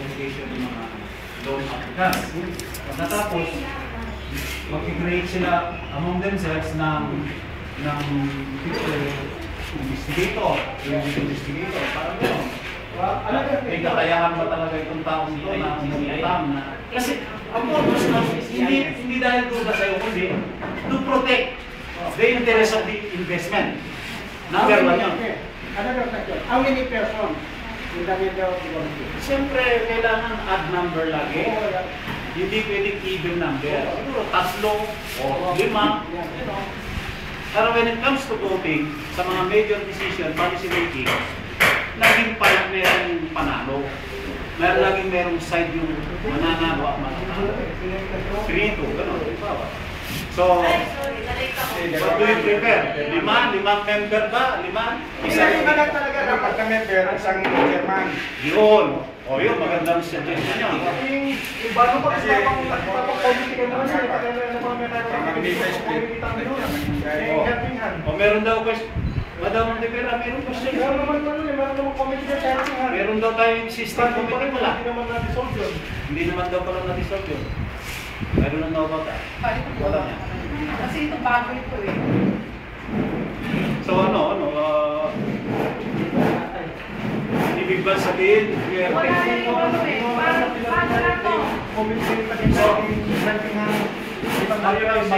qualification ng mga loan applicants. Pag natapos, mag-create sila among themselves ng investigator, parang gano'n. May kakayahan ba talaga itong taong ito na umutang na? Kasi ang purpose na hindi dahil duda sa'yo, kundi to protect the interest of the investment. Number one yun. Another question. How many persons in the middle of the committee? Siyempre, kailangan add number lagi. Hindi pwedeng even number. Siguro, 3 o 5. Pero when it comes to voting, sa mga major decision, policy making, laging merong panalo. Laging merong side yung mananalo at mananalo. 3-2, gano'n. So, what do you prefer? 5 member ba? 5? Isang lang talaga dapat na member, isang chairman. Yun. O yun, magandang suggestion yun. Yung bago pa kasi papag-committee ka naman siya, o meron daw question. Madam Rivera, meron question. Meron daw tayong system committee pala. Hindi naman daw pala na-dissolve yun. Meron lang daw ba tayo? Wala niya. Kasi ito bago ito eh. So ibig ba sabihin? Wala na yung ano eh. Paano na to? Committee pa din sa ating Ayaw lang sa